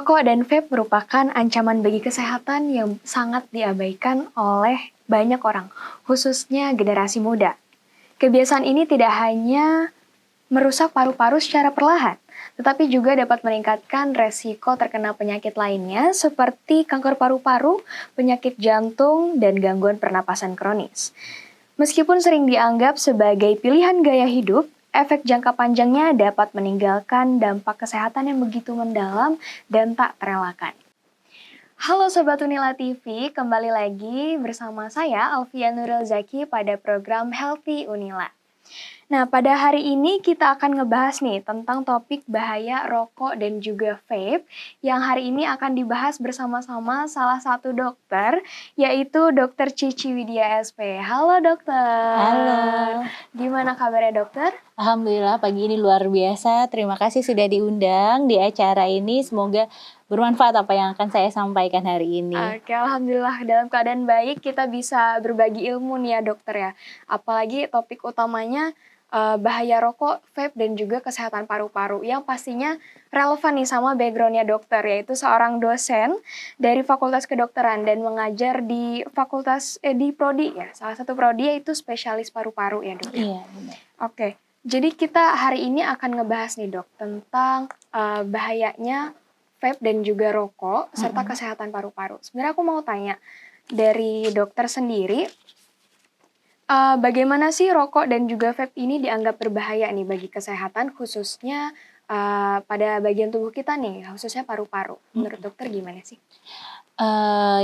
Rokok dan vape merupakan ancaman bagi kesehatan yang sangat diabaikan oleh banyak orang, khususnya generasi muda. Kebiasaan ini tidak hanya merusak paru-paru secara perlahan, tetapi juga dapat meningkatkan resiko terkena penyakit lainnya seperti kanker paru-paru, penyakit jantung, dan gangguan pernapasan kronis. Meskipun sering dianggap sebagai pilihan gaya hidup, efek jangka panjangnya dapat meninggalkan dampak kesehatan yang begitu mendalam dan tak terelakkan. Halo Sobat Unila TV, kembali lagi bersama saya Alfian Nurul Zaki pada program Healthy Unila. Nah, pada hari ini kita akan ngebahas nih tentang topik bahaya rokok dan juga vape yang hari ini akan dibahas bersama-sama salah satu dokter, yaitu Dr. Cici Widya SP. Halo dokter. Halo. Gimana kabarnya dokter? Alhamdulillah pagi ini luar biasa. Terima kasih sudah diundang di acara ini. Semoga bermanfaat apa yang akan saya sampaikan hari ini. Oke, alhamdulillah dalam keadaan baik kita bisa berbagi ilmu nih ya dokter ya. Apalagi topik utamanya bahaya rokok, vape, dan juga kesehatan paru-paru yang pastinya relevan nih sama backgroundnya dokter, yaitu seorang dosen dari Fakultas Kedokteran dan mengajar di di Prodi ya, salah satu Prodi yaitu spesialis paru-paru ya dok. Iya, benar. Oke, jadi kita hari ini akan ngebahas nih dok tentang bahayanya vape dan juga rokok serta kesehatan paru-paru. Sebenarnya aku mau tanya dari dokter sendiri, bagaimana sih rokok dan juga vape ini dianggap berbahaya nih bagi kesehatan khususnya pada bagian tubuh kita nih, khususnya paru-paru. Menurut dokter gimana sih?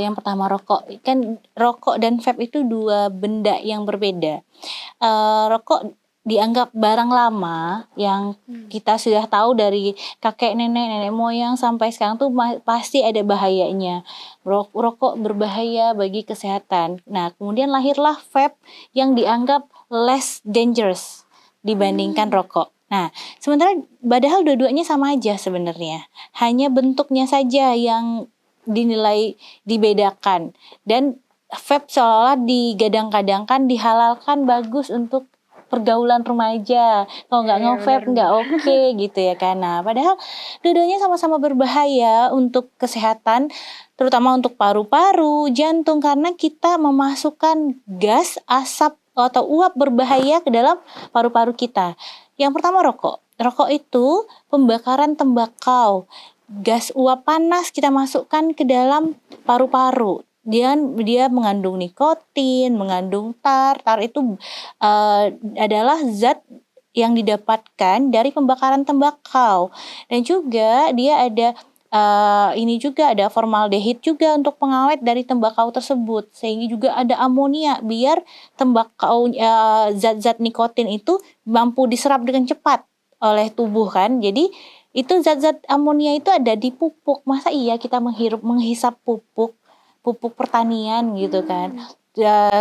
Yang pertama rokok. Kan rokok dan vape itu dua benda yang berbeda. Rokok dianggap barang lama yang kita sudah tahu dari kakek nenek moyang sampai sekarang tuh pasti ada bahayanya. Rokok berbahaya bagi kesehatan. Nah, kemudian lahirlah vape yang dianggap less dangerous dibandingkan rokok. Nah, sementara padahal dua-duanya sama aja sebenarnya. Hanya bentuknya saja yang dinilai dibedakan. Dan vape seolah digadang-gadangkan, dihalalkan bagus untuk pergaulan remaja. Kalau nggak nge-vape nggak oke gitu ya kan. Nah, padahal dua-duanya sama-sama berbahaya untuk kesehatan, terutama untuk paru-paru, jantung, karena kita memasukkan gas, asap atau uap berbahaya ke dalam paru-paru kita. Yang pertama rokok. Rokok itu pembakaran tembakau. Gas uap panas kita masukkan ke dalam paru-paru. Dia mengandung nikotin, mengandung tar. Tar itu adalah zat yang didapatkan dari pembakaran tembakau. Dan juga dia ada ini juga ada formaldehid juga untuk pengawet dari tembakau tersebut, sehingga juga ada amonia biar tembakau zat-zat nikotin itu mampu diserap dengan cepat oleh tubuh kan. Jadi itu zat-zat amonia itu ada di pupuk. Masa iya kita menghisap pupuk pertanian gitu kan.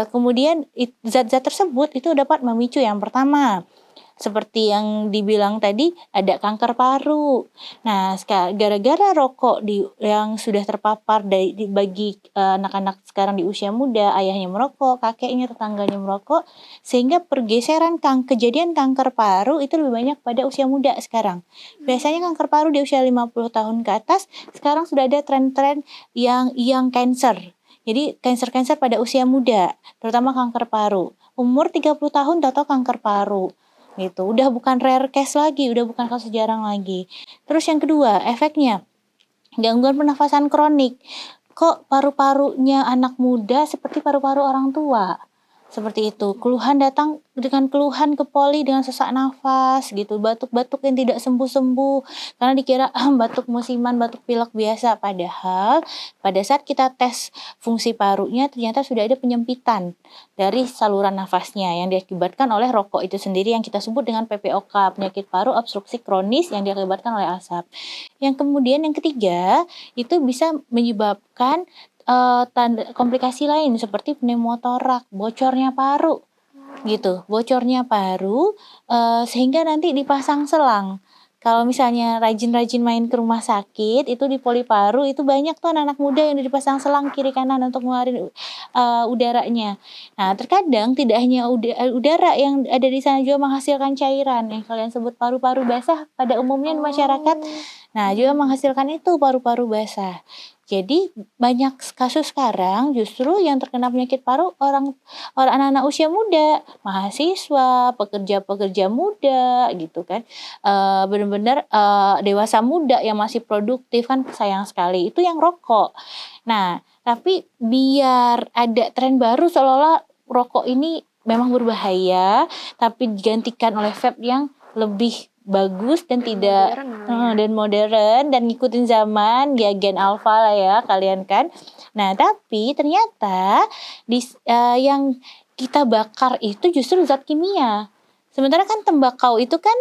Kemudian zat-zat tersebut itu dapat memicu yang pertama, seperti yang dibilang tadi, ada kanker paru. Nah, gara-gara rokok yang sudah terpapar bagi anak-anak sekarang di usia muda, ayahnya merokok, kakeknya, tetangganya merokok, sehingga pergeseran kejadian kanker paru itu lebih banyak pada usia muda sekarang. Biasanya kanker paru di usia 50 tahun ke atas, sekarang sudah ada tren-tren yang cancer. Jadi cancer pada usia muda, terutama kanker paru. Umur 30 tahun tahu kanker paru. Gitu. Udah bukan rare case lagi, udah bukan kasus jarang lagi. Terus yang kedua, efeknya gangguan pernafasan kronik. Kok paru-parunya anak muda seperti paru-paru orang tua? Seperti itu. Keluhan datang dengan keluhan ke poli dengan sesak nafas gitu, batuk-batuk yang tidak sembuh-sembuh karena dikira batuk musiman, batuk pilek biasa, padahal pada saat kita tes fungsi parunya ternyata sudah ada penyempitan dari saluran nafasnya yang diakibatkan oleh rokok itu sendiri yang kita sebut dengan PPOK, penyakit paru obstruksi kronis yang diakibatkan oleh asap. Yang kemudian yang ketiga itu bisa menyebabkan komplikasi lain seperti pneumotorak, bocornya paru gitu, sehingga nanti dipasang selang. Kalau misalnya rajin-rajin main ke rumah sakit, itu di poli paru itu banyak tuh anak-anak muda yang dipasang selang kiri kanan untuk ngeluarin udaranya. Nah, terkadang tidak hanya udara yang ada di sana juga menghasilkan cairan yang kalian sebut paru-paru basah pada umumnya di masyarakat. Nah, juga menghasilkan itu paru-paru basah. Jadi banyak kasus sekarang justru yang terkena penyakit paru orang anak-anak usia muda, mahasiswa, pekerja-pekerja muda gitu kan. Benar-benar dewasa muda yang masih produktif kan sayang sekali. Itu yang rokok. Nah, tapi biar ada tren baru seolah-olah rokok ini memang berbahaya, tapi digantikan oleh vape yang lebih bagus dan tidak dan modern dan ngikutin zaman ya gen alpha lah ya kalian kan. Nah, tapi ternyata yang kita bakar itu justru zat kimia. Sementara kan tembakau itu kan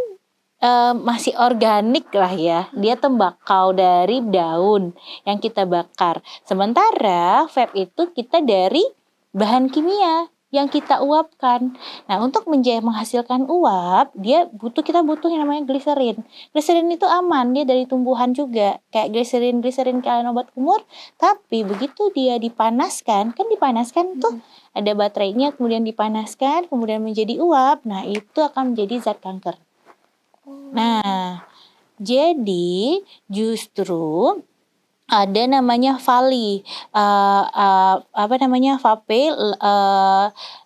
masih organik lah ya. Dia tembakau dari daun yang kita bakar. Sementara vape itu kita dari bahan kimia yang kita uapkan. Nah, untuk menghasilkan uap, kita butuh yang namanya gliserin. Gliserin itu aman, dia dari tumbuhan juga. Kayak gliserin kalian obat kumur, tapi begitu dia dipanaskan tuh ada baterainya, kemudian dipanaskan, kemudian menjadi uap. Nah, itu akan menjadi zat kanker. Nah, jadi justru ada namanya vape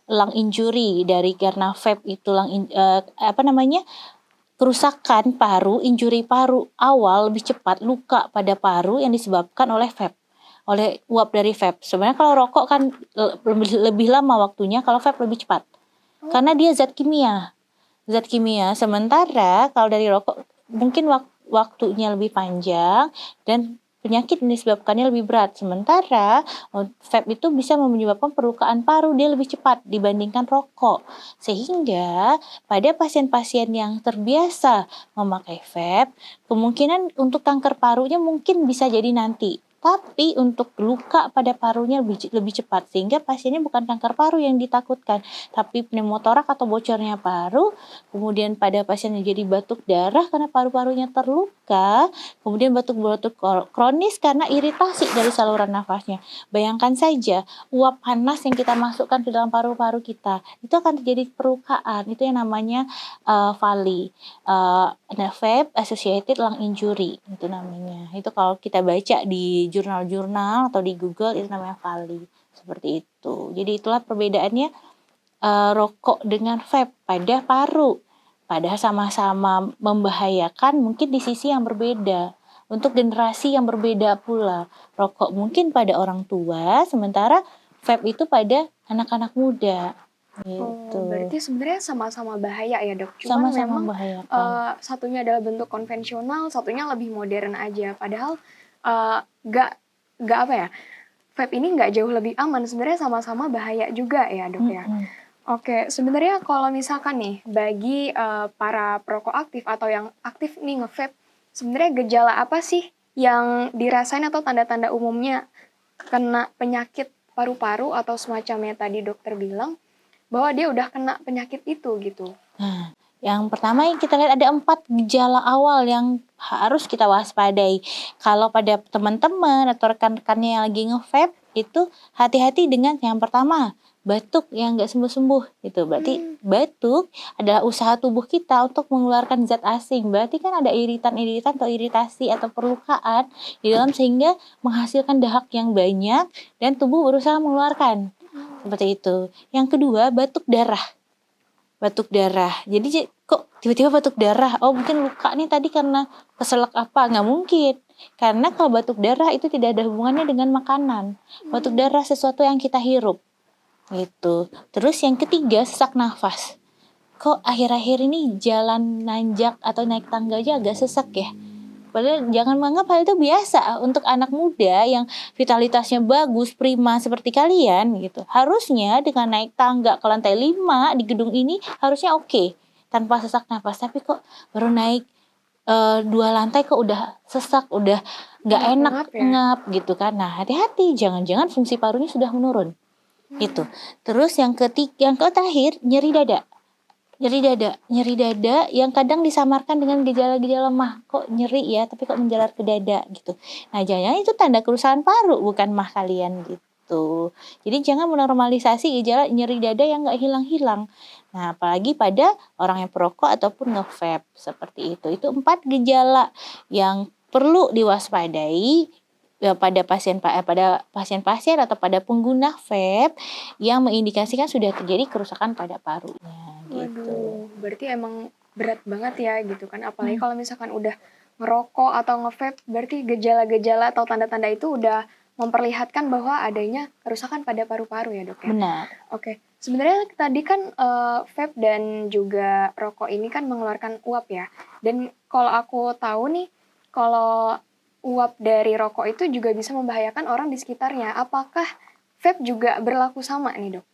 lung injury dari karena vape itu kerusakan paru, injury paru awal lebih cepat, luka pada paru yang disebabkan oleh vape, oleh uap dari vape. Sebenarnya kalau rokok kan lebih lama waktunya, kalau vape lebih cepat. Karena dia zat kimia. Sementara kalau dari rokok mungkin waktunya lebih panjang dan penyakit yang disebabkannya lebih berat. Sementara vape itu bisa menyebabkan perlukaan paru, dia lebih cepat dibandingkan rokok. Sehingga pada pasien-pasien yang terbiasa memakai vape, kemungkinan untuk kanker parunya mungkin bisa jadi nanti. Tapi untuk luka pada parunya lebih cepat, sehingga pasiennya bukan kanker paru yang ditakutkan, tapi pneumotorak atau bocornya paru, kemudian pada pasien yang jadi batuk darah karena paru-parunya terluka, kemudian batuk-batuk kronis karena iritasi dari saluran nafasnya. Bayangkan saja, uap panas yang kita masukkan ke dalam paru-paru kita, itu akan terjadi perlukaan, itu yang namanya VALI, vape associated lung injury, itu namanya. Itu kalau kita baca di jurnal-jurnal atau di Google itu namanya VALI, seperti itu. Jadi itulah perbedaannya rokok dengan vape pada paru. Padahal sama-sama membahayakan, mungkin di sisi yang berbeda. Untuk generasi yang berbeda pula. Rokok mungkin pada orang tua, sementara vape itu pada anak-anak muda. Gitu. Berarti sebenarnya sama-sama bahaya ya dok. Sama-sama memang membahayakan. satunya adalah bentuk konvensional, satunya lebih modern aja. Padahal nggak apa ya, vape ini nggak jauh lebih aman. Sebenarnya sama-sama bahaya juga ya dok ya. Oke, sebenarnya kalau misalkan nih bagi para perokok aktif atau yang aktif nih nge-vape, sebenarnya gejala apa sih yang dirasain atau tanda-tanda umumnya kena penyakit paru-paru atau semacamnya tadi dokter bilang bahwa dia udah kena penyakit itu gitu. Nah, yang pertama yang kita lihat ada 4 gejala awal yang harus kita waspadai. Kalau pada teman-teman atau rekan-rekannya yang lagi nge-vape, itu hati-hati dengan yang pertama, batuk yang nggak sembuh-sembuh. Gitu. Berarti batuk adalah usaha tubuh kita untuk mengeluarkan zat asing. Berarti kan ada iritan-iritan atau iritasi atau perlukaan di dalam sehingga menghasilkan dahak yang banyak dan tubuh berusaha mengeluarkan. Seperti itu. Yang kedua, batuk darah. Jadi kok tiba-tiba batuk darah? Oh, mungkin luka nih tadi karena keselak apa? Nggak mungkin. Karena kalau batuk darah itu tidak ada hubungannya dengan makanan. Batuk darah sesuatu yang kita hirup. Gitu. Terus yang ketiga, sesak nafas. Kok akhir-akhir ini jalan nanjak atau naik tangga aja agak sesak ya? Padahal jangan menganggap hal itu biasa untuk anak muda yang vitalitasnya bagus, prima seperti kalian gitu. Harusnya dengan naik tangga ke lantai 5 di gedung ini harusnya oke, tanpa sesak nafas. Tapi kok baru naik 2 lantai kok udah sesak, udah nggak enak, ngap gitu kan. Nah, hati-hati, jangan-jangan fungsi parunya sudah menurun. Gitu. Terus yang terakhir, nyeri dada yang kadang disamarkan dengan gejala-gejala mah. Kok nyeri ya, tapi kok menjalar ke dada gitu. Nah, jangan-jangan itu tanda kerusakan paru, bukan mah kalian gitu. itu. Jadi jangan menormalisasi gejala nyeri dada yang nggak hilang-hilang. Nah, apalagi pada orang yang perokok ataupun nge-vape seperti itu. Itu 4 gejala yang perlu diwaspadai pada pasien-pasien atau pada pengguna vape yang mengindikasikan sudah terjadi kerusakan pada parunya gitu. Waduh, berarti emang berat banget ya gitu kan. Apalagi Hmm. kalau misalkan udah ngerokok atau nge-vape, berarti gejala-gejala atau tanda-tanda itu udah memperlihatkan bahwa adanya kerusakan pada paru-paru ya dok ya. Benar. Oke, sebenarnya tadi kan vape dan juga rokok ini kan mengeluarkan uap ya. Dan kalau aku tahu nih, kalau uap dari rokok itu juga bisa membahayakan orang di sekitarnya. Apakah vape juga berlaku sama nih dok?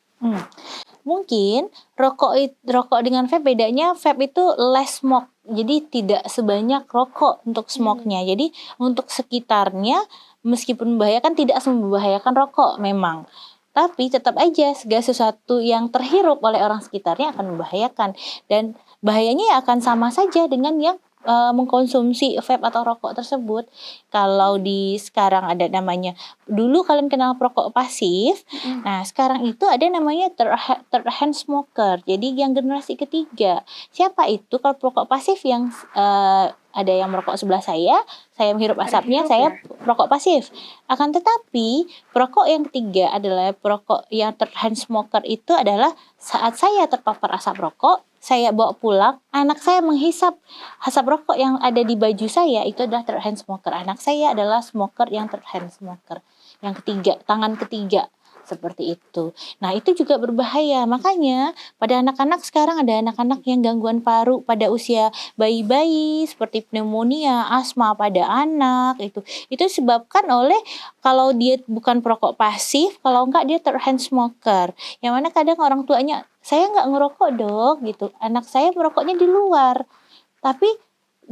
Mungkin rokok dengan vape bedanya vape itu less smoke. Jadi tidak sebanyak rokok untuk smoke-nya. Jadi untuk sekitarnya meskipun membahayakan tidak membahayakan rokok memang. Tapi tetap aja segala sesuatu yang terhirup oleh orang sekitarnya akan membahayakan dan bahayanya akan sama saja dengan yang mengkonsumsi vape atau rokok tersebut. Kalau di sekarang ada namanya, dulu kalian kenal perokok pasif. Nah, sekarang itu ada namanya third hand smoker. Jadi yang generasi ketiga. Siapa itu? Kalau perokok pasif yang ada yang merokok sebelah saya menghirup asapnya, saya perokok pasif. Akan tetapi, perokok yang ketiga adalah perokok yang third hand smoker itu adalah saat saya terpapar asap rokok, saya bawa pulang, anak saya menghisap asap rokok yang ada di baju saya, itu adalah third hand smoker. Anak saya adalah smoker yang third hand smoker. Yang ketiga, tangan ketiga. Seperti itu. Nah, itu juga berbahaya. Makanya, pada anak-anak sekarang ada anak-anak yang gangguan paru pada usia bayi-bayi, seperti pneumonia, asma pada anak, itu. Itu disebabkan oleh kalau dia bukan perokok pasif, kalau enggak dia third hand smoker. Yang mana kadang orang tuanya, saya enggak ngerokok dok, gitu. Anak saya merokoknya di luar. Tapi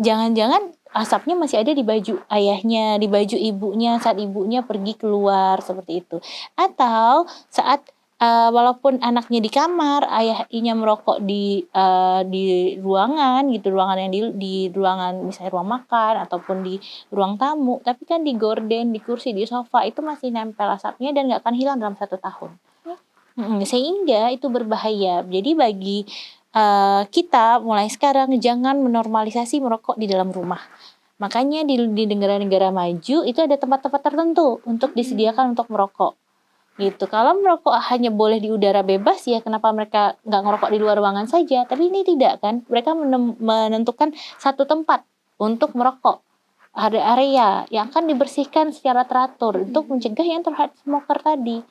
jangan-jangan asapnya masih ada di baju ayahnya, di baju ibunya saat ibunya pergi keluar seperti itu. Atau saat walaupun anaknya di kamar, ayahnya merokok di ruangan gitu, ruangan yang di ruangan misalnya ruang makan ataupun di ruang tamu, tapi kan di gorden, di kursi, di sofa itu masih nempel asapnya dan nggak akan hilang dalam 1 tahun. Sehingga itu berbahaya. Jadi bagi kita mulai sekarang jangan menormalisasi merokok di dalam rumah. Makanya di negara-negara maju itu ada tempat-tempat tertentu untuk disediakan untuk merokok. Gitu. Kalau merokok hanya boleh di udara bebas ya kenapa mereka nggak ngerokok di luar ruangan saja? Tapi ini tidak kan. Mereka menentukan satu tempat untuk merokok. Ada area yang akan dibersihkan secara teratur untuk mencegah yang terhadap smoker tadi.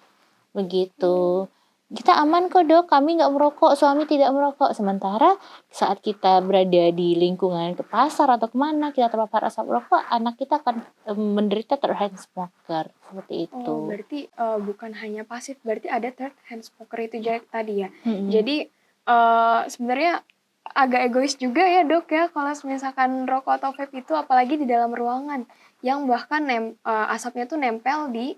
Begitu. Kita aman kok dok, kami nggak merokok, suami tidak merokok. Sementara saat kita berada di lingkungan ke pasar atau kemana, kita terpapar asap rokok, anak kita akan menderita third hand smoker. Seperti itu. Oh, berarti bukan hanya pasif, berarti ada third hand smoker itu tadi ya. Jadi sebenarnya agak egois juga ya dok ya, kalau misalkan rokok atau vape itu apalagi di dalam ruangan, yang bahkan asapnya tuh nempel di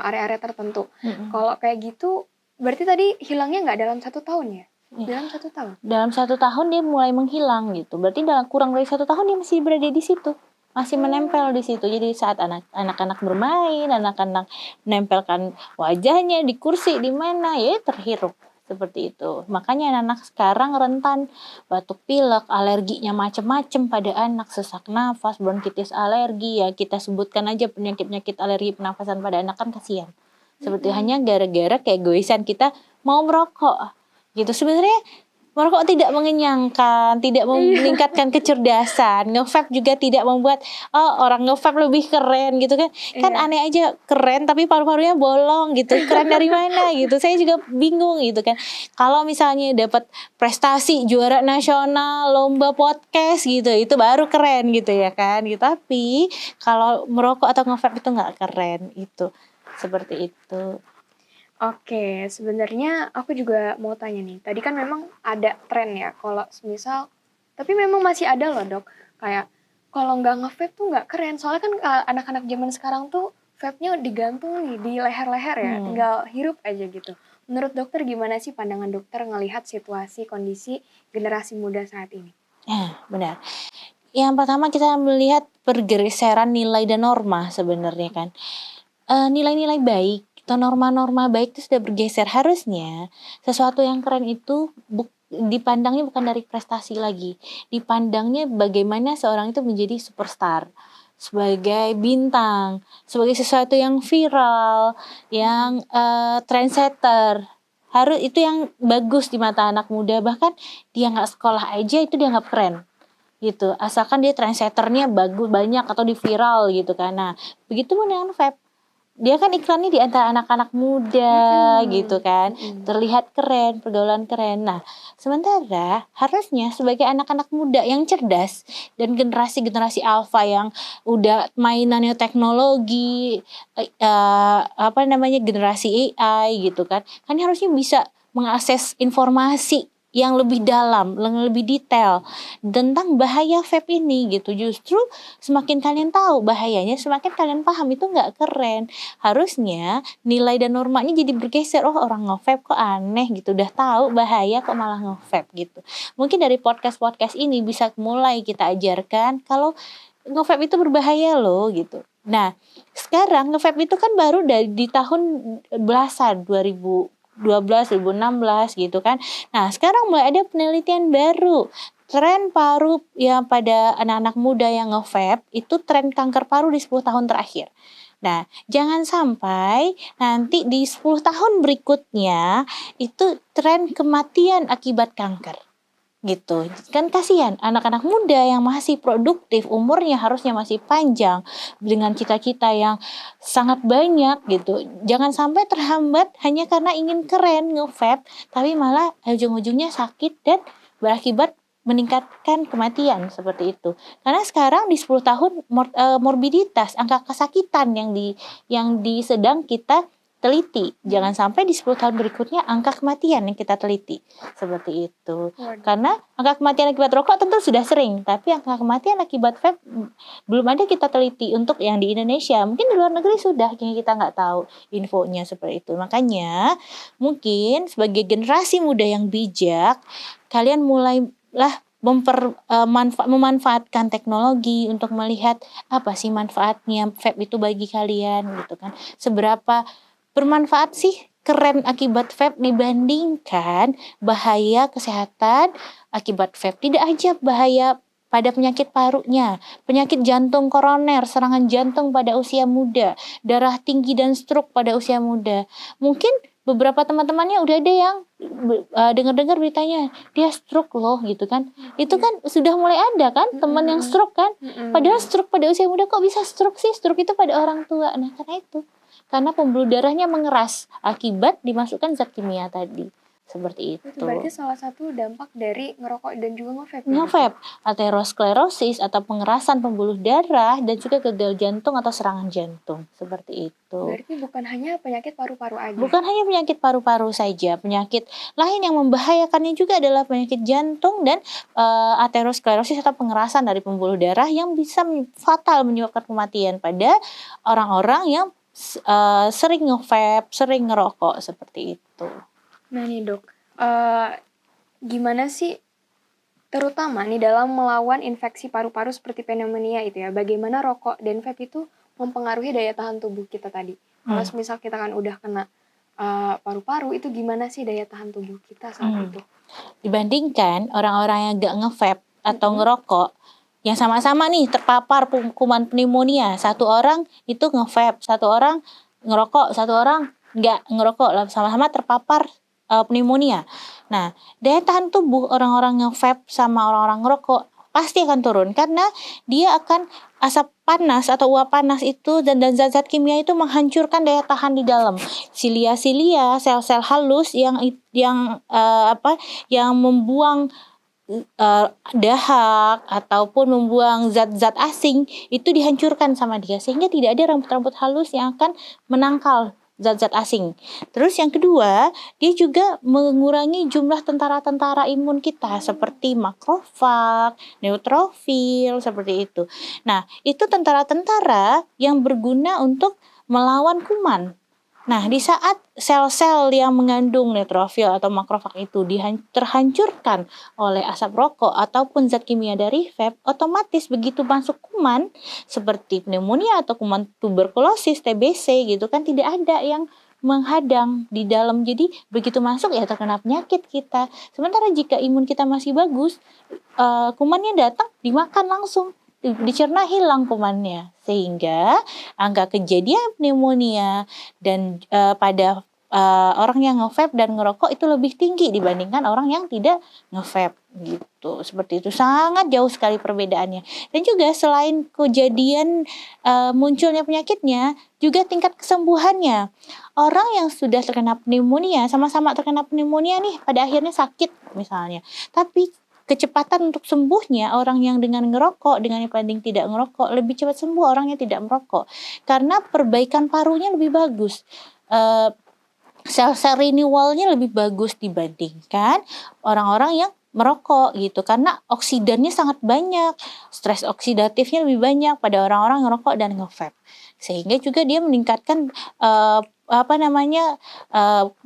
area-area tertentu. Kalau kayak gitu, berarti tadi hilangnya nggak dalam 1 tahun ya? Dalam 1 tahun? Dalam 1 tahun dia mulai menghilang gitu. Berarti kurang dari 1 tahun dia masih berada di situ. Masih menempel di situ. Jadi saat anak-anak bermain, anak-anak menempelkan wajahnya di kursi di mana ya terhirup seperti itu. Makanya anak-anak sekarang rentan batuk pilek, alerginya macam-macam pada anak, sesak nafas, bronkitis alergi ya kita sebutkan aja penyakit-penyakit alergi pernafasan pada anak kan kasihan. Seperti hanya gara-gara keegoisan kita mau merokok gitu. Sebenarnya merokok tidak mengenyangkan, tidak meningkatkan kecerdasan. Nge-vape juga tidak membuat orang nge-vape lebih keren gitu kan. Kan aneh aja, keren tapi paru-parunya bolong gitu. Keren dari mana gitu. Saya juga bingung gitu kan. Kalau misalnya dapat prestasi juara nasional, lomba podcast gitu, itu baru keren gitu ya kan. Gitu. Tapi kalau merokok atau nge-vape itu nggak keren itu. Seperti itu. Oke, sebenarnya aku juga mau tanya nih. Tadi kan memang ada tren ya, kalau misal, tapi memang masih ada loh dok, kayak kalau nggak nge-vape tuh nggak keren. Soalnya kan anak-anak zaman sekarang tuh vape-nya digantung nih di leher-leher ya, tinggal hirup aja gitu. Menurut dokter gimana sih pandangan dokter ngelihat situasi kondisi generasi muda saat ini? Benar. Yang pertama kita melihat pergeseran nilai dan norma sebenarnya kan. Nilai-nilai baik atau norma-norma baik itu sudah bergeser. Harusnya sesuatu yang keren itu dipandangnya bukan dari prestasi lagi, dipandangnya bagaimana seorang itu menjadi superstar, sebagai bintang, sebagai sesuatu yang viral, yang trendsetter. Harus itu yang bagus di mata anak muda. Bahkan dia nggak sekolah aja itu dianggap keren gitu, asalkan dia trendsetternya bagus banyak atau di viral gitu kan. Nah begitu pun dengan vape, dia kan iklannya di antara anak-anak muda gitu kan, terlihat keren, pergaulan keren. Nah sementara harusnya sebagai anak-anak muda yang cerdas dan generasi-generasi alfa yang udah mainannya teknologi, generasi AI gitu kan harusnya bisa mengakses informasi yang lebih dalam, yang lebih detail tentang bahaya vape ini gitu. Justru semakin kalian tahu bahayanya, semakin kalian paham itu nggak keren. Harusnya nilai dan normanya jadi bergeser. Oh orang nge-vape kok aneh gitu, udah tahu bahaya kok malah nge-vape gitu. Mungkin dari podcast-podcast ini bisa mulai kita ajarkan kalau nge-vape itu berbahaya loh gitu. Nah sekarang nge-vape itu kan baru di tahun belasan 2012, 2016 gitu kan. Nah sekarang mulai ada penelitian baru, tren paru yang pada anak-anak muda yang nge-vape itu tren kanker paru di 10 tahun terakhir. Nah jangan sampai nanti di 10 tahun berikutnya itu tren kematian akibat kanker gitu kan. Kasihan anak-anak muda yang masih produktif, umurnya harusnya masih panjang dengan cita-cita yang sangat banyak gitu. Jangan sampai terhambat hanya karena ingin keren nge-vape, tapi malah ujung-ujungnya sakit dan berakibat meningkatkan kematian seperti itu. Karena sekarang di 10 tahun morbiditas, angka kesakitan yang sedang kita teliti. Jangan sampai di 10 tahun berikutnya angka kematian yang kita teliti. Seperti itu. Karena angka kematian akibat rokok tentu sudah sering, tapi angka kematian akibat vape belum ada kita teliti untuk yang di Indonesia. Mungkin di luar negeri sudah, kita nggak tahu infonya seperti itu. Makanya mungkin sebagai generasi muda yang bijak, kalian mulailah memanfaatkan teknologi untuk melihat apa sih manfaatnya vape itu bagi kalian gitu kan. Seberapa bermanfaat sih keren akibat vape dibandingkan bahaya kesehatan akibat vape. Tidak aja bahaya pada penyakit parunya, penyakit jantung koroner, serangan jantung pada usia muda, darah tinggi dan stroke pada usia muda. Mungkin beberapa teman-temannya udah ada yang dengar-dengar beritanya dia stroke loh gitu kan. Itu kan sudah mulai ada kan teman yang stroke kan. Padahal stroke pada usia muda kok bisa stroke sih? Stroke itu pada orang tua. Nah karena pembuluh darahnya mengeras akibat dimasukkan zat kimia tadi. Seperti itu. Itu berarti salah satu dampak dari ngerokok dan juga nge-vape. Nge-vape, aterosklerosis atau pengerasan pembuluh darah dan juga gagal jantung atau serangan jantung. Seperti itu. Berarti bukan hanya penyakit paru-paru aja. Bukan hanya penyakit paru-paru saja, penyakit lain yang membahayakannya juga adalah penyakit jantung dan aterosklerosis atau pengerasan dari pembuluh darah yang bisa fatal menyebabkan kematian pada orang-orang yang sering nge-vape, sering ngerokok seperti itu. Nah nih dok, gimana sih terutama nih dalam melawan infeksi paru-paru seperti pneumonia itu ya, bagaimana rokok dan vape itu mempengaruhi daya tahan tubuh kita tadi? Kalau misal kita kan udah kena paru-paru, itu gimana sih daya tahan tubuh kita saat itu? Dibandingkan orang-orang yang gak nge-vape atau ngerokok, yang sama-sama nih terpapar kuman pneumonia, satu orang itu nge-vape, satu orang ngerokok, satu orang nggak ngerokok, sama-sama terpapar pneumonia. Nah, daya tahan tubuh orang-orang nge-vape sama orang-orang ngerokok pasti akan turun karena dia akan asap panas atau uap panas itu dan zat-zat kimia itu menghancurkan daya tahan di dalam silia-silia, sel-sel halus yang membuang dahak ataupun membuang zat-zat asing itu dihancurkan sama dia sehingga tidak ada rambut-rambut halus yang akan menangkal zat-zat asing. Terus yang kedua, dia juga mengurangi jumlah tentara-tentara imun kita seperti makrofag, neutrofil seperti itu. Nah, itu tentara-tentara yang berguna untuk melawan kuman. Nah, di saat sel-sel yang mengandung neutrofil atau makrofag itu terhancurkan oleh asap rokok ataupun zat kimia dari vape, otomatis begitu masuk kuman seperti pneumonia atau kuman tuberkulosis, TBC gitu kan tidak ada yang menghadang di dalam. Jadi begitu masuk ya terkena penyakit kita. Sementara jika imun kita masih bagus, kumannya datang dimakan langsung, dicerna hilang kumannya, sehingga angka kejadian pneumonia dan pada orang yang nge-vape dan ngerokok itu lebih tinggi dibandingkan orang yang tidak nge-vape gitu. Seperti itu, sangat jauh sekali perbedaannya. Dan juga selain kejadian munculnya penyakitnya, juga tingkat kesembuhannya. Orang yang sudah terkena pneumonia, sama-sama terkena pneumonia nih, pada akhirnya sakit misalnya, tapi kecepatan untuk sembuhnya orang yang dengan ngerokok dengan yang paling tidak ngerokok lebih cepat sembuh orang yang tidak merokok, karena perbaikan parunya lebih bagus. Sel-sel renewalnya lebih bagus dibandingkan orang-orang yang merokok gitu, karena oksidannya sangat banyak, stres oksidatifnya lebih banyak pada orang-orang yang ngerokok dan nge-vape, sehingga juga dia meningkatkan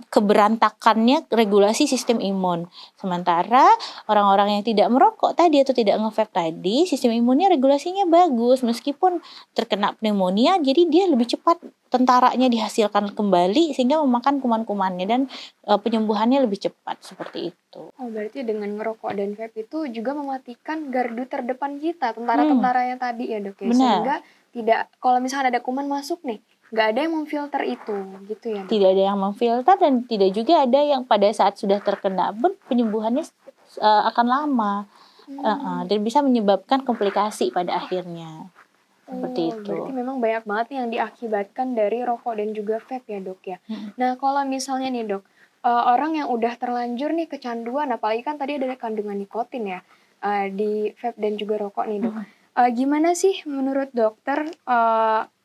keberantakannya regulasi sistem imun. Sementara orang-orang yang tidak merokok tadi atau tidak nge-vape tadi, sistem imunnya regulasinya bagus meskipun terkena pneumonia, jadi dia lebih cepat tentaranya dihasilkan kembali sehingga memakan kuman-kumannya dan penyembuhannya lebih cepat, seperti itu. Oh, berarti dengan ngerokok dan vape itu juga mematikan gardu terdepan kita, tentara-tentaranya tadi ya, Dok ya. Benar. Sehingga tidak, kalau misalnya ada kuman masuk nih, nggak ada yang memfilter itu, gitu ya, Dok? Tidak ada yang memfilter dan tidak juga ada yang pada saat sudah terkena pun penyembuhannya akan lama. Dan bisa menyebabkan komplikasi pada akhirnya. Seperti itu. Berarti memang banyak banget nih yang diakibatkan dari rokok dan juga vape ya, Dok ya. Nah, kalau misalnya nih, Dok, orang yang udah terlanjur nih kecanduan, apalagi kan tadi ada kandungan nikotin ya, di vape dan juga rokok nih, Dok. Gimana sih menurut dokter,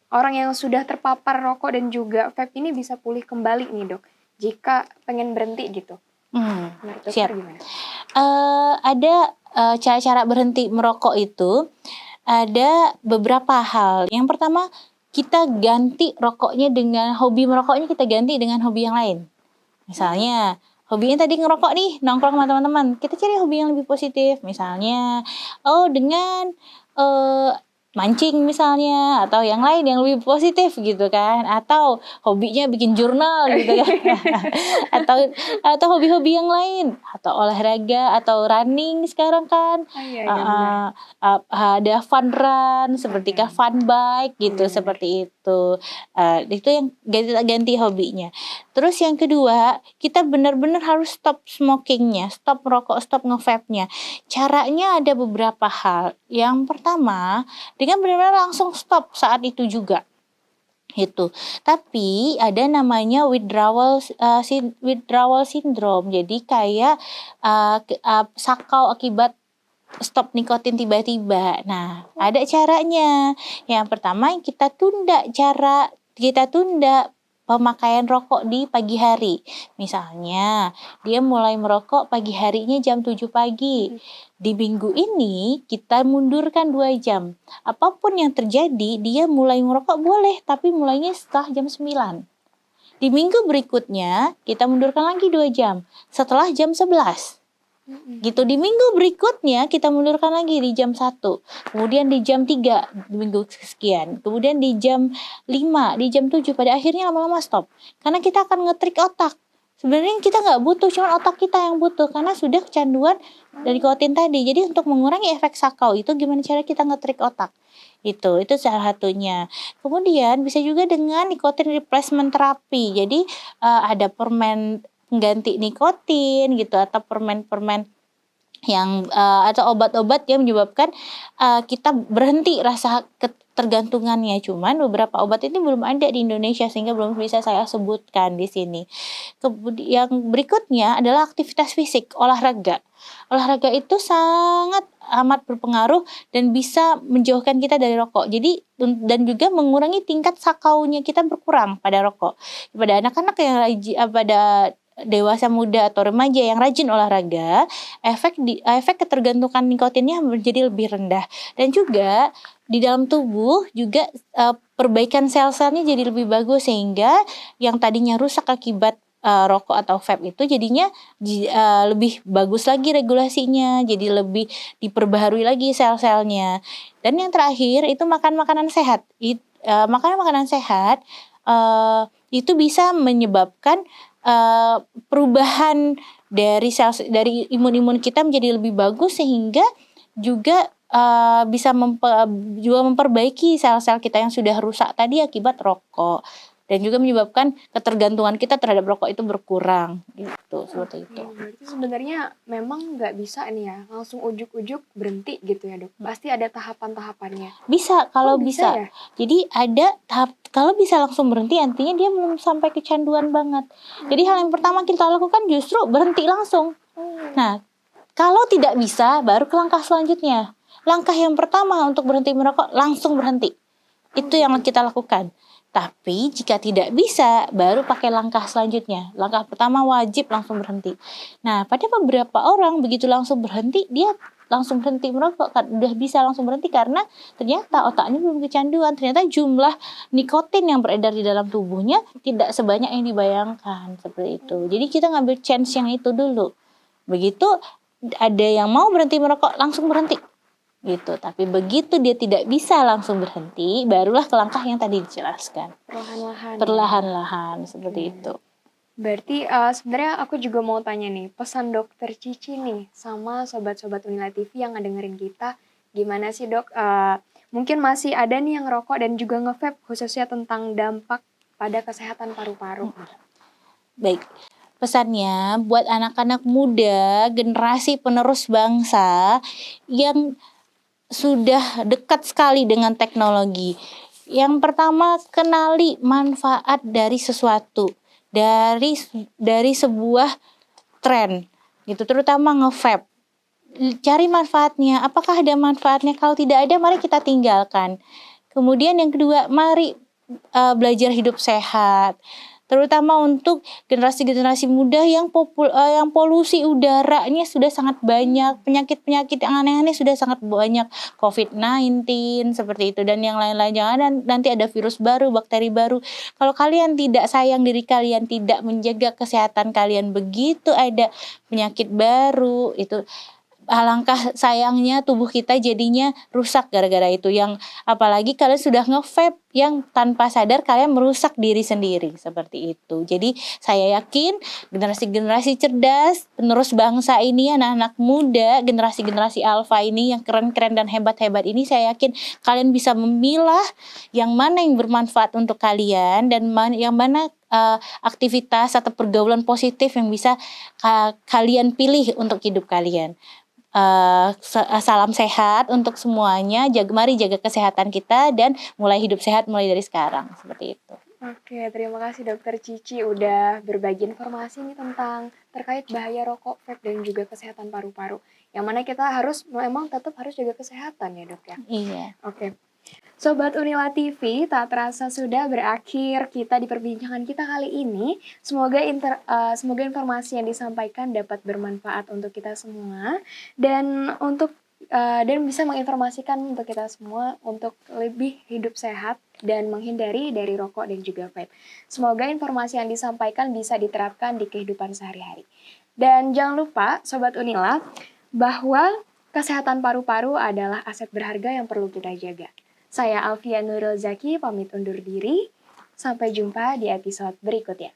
orang yang sudah terpapar rokok dan juga vape ini bisa pulih kembali nih, Dok, jika pengen berhenti gitu? Menurut dokter Siap. gimana? Ada cara-cara berhenti merokok itu ada beberapa hal. Yang pertama, kita ganti rokoknya dengan hobi merokoknya, kita ganti dengan hobi yang lain. Misalnya, hobinya tadi ngerokok nih, nongkrong sama teman-teman. Kita cari hobi yang lebih positif. Misalnya, dengan mancing misalnya, atau yang lain yang lebih positif gitu kan, atau hobinya bikin jurnal gitu kan, atau hobi-hobi yang lain, atau olahraga, atau running sekarang kan. Iya, benar. Ada fun run, seperti fun bike gitu, seperti itu. Itu yang ganti hobinya. Terus yang kedua, kita benar-benar harus stop smokingnya, stop merokok, stop nge-vape-nya. Caranya ada beberapa hal. Yang pertama, dengan benar-benar langsung stop saat itu juga. Itu. Tapi ada namanya withdrawal syndrome. Jadi kayak sakau akibat stop nikotin tiba-tiba. Nah, ada caranya. Yang pertama, kita tunda pemakaian rokok di pagi hari. Misalnya, dia mulai merokok pagi harinya jam 7 pagi. Di minggu ini, kita mundurkan 2 jam. Apapun yang terjadi, dia mulai merokok boleh, tapi mulainya setelah jam 9. Di minggu berikutnya, kita mundurkan lagi 2 jam. Setelah jam 11. Gitu. Di minggu berikutnya kita mundurkan lagi di jam 1, kemudian di jam 3 di minggu sekian, kemudian di jam 5, di jam 7, pada akhirnya lama-lama stop. Karena kita akan nge-trick otak. Sebenarnya kita nggak butuh, cuma otak kita yang butuh karena sudah kecanduan dari nikotin tadi. Jadi untuk mengurangi efek sakau itu gimana cara kita nge-trick otak. Itu salah satunya. Kemudian bisa juga dengan nikotin replacement therapy. Jadi ada permen pengganti nikotin gitu, atau permen-permen yang atau obat-obat yang menyebabkan kita berhenti rasa ketergantungannya. Cuman beberapa obat ini belum ada di Indonesia sehingga belum bisa saya sebutkan di sini. Kemudian yang berikutnya adalah aktivitas fisik, olahraga. Olahraga itu sangat amat berpengaruh dan bisa menjauhkan kita dari rokok. Jadi dan juga mengurangi tingkat sakaunya kita berkurang pada rokok. Pada anak-anak yang pada dewasa muda atau remaja yang rajin olahraga, efek ketergantungan nikotinnya menjadi lebih rendah. Dan juga di dalam tubuh juga perbaikan sel-selnya jadi lebih bagus, sehingga yang tadinya rusak akibat rokok atau vape itu jadinya lebih bagus lagi regulasinya, jadi lebih diperbaharui lagi sel-selnya. Dan yang terakhir itu makan makanan sehat. Makan makanan sehat itu bisa menyebabkan perubahan dari dari imun kita menjadi lebih bagus, sehingga juga bisa juga memperbaiki sel-sel kita yang sudah rusak tadi akibat rokok, dan juga menyebabkan ketergantungan kita terhadap rokok itu berkurang gitu, seperti itu. Berarti sebenarnya memang nggak bisa nih ya langsung ujuk-ujuk berhenti gitu ya dok? Pasti ada tahapan-tahapannya. Bisa, kalau bisa bisa. ya? Jadi ada tahap, kalau bisa langsung berhenti artinya dia belum sampai kecanduan banget. Jadi hal yang pertama kita lakukan justru berhenti langsung. Nah, kalau tidak bisa baru ke langkah selanjutnya. Langkah yang pertama untuk berhenti merokok langsung berhenti. Itu yang kita lakukan. Tapi jika tidak bisa, baru pakai langkah selanjutnya. Langkah pertama wajib langsung berhenti. Nah, pada beberapa orang begitu langsung berhenti, dia langsung berhenti merokok, udah bisa langsung berhenti karena ternyata otaknya belum kecanduan. Ternyata jumlah nikotin yang beredar di dalam tubuhnya tidak sebanyak yang dibayangkan, seperti itu. Jadi kita ngambil chance yang itu dulu. Begitu ada yang mau berhenti merokok, langsung berhenti. Gitu. Tapi begitu dia tidak bisa langsung berhenti, barulah ke langkah yang tadi dijelaskan. Perlahan-lahan seperti itu. Berarti sebenarnya aku juga mau tanya nih, pesan dokter Cici nih sama sobat-sobat Unila TV yang ngedengerin kita, gimana sih dok? Mungkin masih ada nih yang rokok dan juga nge-vape, khususnya tentang dampak pada kesehatan paru-paru. Baik. Pesannya buat anak-anak muda, generasi penerus bangsa yang sudah dekat sekali dengan teknologi. Yang pertama, kenali manfaat dari sesuatu, dari sebuah tren gitu, terutama nge-vape. Cari manfaatnya, apakah ada manfaatnya? Kalau tidak ada, mari kita tinggalkan. Kemudian yang kedua, mari belajar hidup sehat, terutama untuk generasi-generasi muda yang polusi udaranya sudah sangat banyak, penyakit-penyakit yang aneh-aneh sudah sangat banyak, COVID-19 seperti itu dan yang lain-lain. Jangan nanti ada virus baru, bakteri baru. Kalau kalian tidak sayang diri kalian, tidak menjaga kesehatan kalian, begitu ada penyakit baru itu, alangkah sayangnya tubuh kita jadinya rusak gara-gara itu. Yang apalagi kalian sudah nge-vape yang tanpa sadar kalian merusak diri sendiri, seperti itu. Jadi saya yakin generasi-generasi cerdas penerus bangsa ini, anak-anak muda, generasi-generasi alfa ini yang keren-keren dan hebat-hebat ini, saya yakin kalian bisa memilah yang mana yang bermanfaat untuk kalian dan yang mana aktivitas atau pergaulan positif yang bisa kalian pilih untuk hidup kalian. Salam sehat untuk semuanya. Mari jaga kesehatan kita dan mulai hidup sehat mulai dari sekarang, seperti itu. Oke, terima kasih dokter Cici udah berbagi informasi nih tentang terkait bahaya rokok, vape dan juga kesehatan paru-paru. Yang mana kita memang tetap harus jaga kesehatan ya dok ya. Iya. Oke. Sobat Unila TV, tak terasa sudah berakhir kita di perbincangan kita kali ini. Semoga informasi yang disampaikan dapat bermanfaat untuk kita semua dan dan bisa menginformasikan untuk kita semua untuk lebih hidup sehat dan menghindari dari rokok dan juga vape. Semoga informasi yang disampaikan bisa diterapkan di kehidupan sehari-hari. Dan jangan lupa Sobat Unila bahwa kesehatan paru-paru adalah aset berharga yang perlu kita jaga. Saya Alfia Nurul Zaki pamit undur diri. Sampai jumpa di episode berikutnya.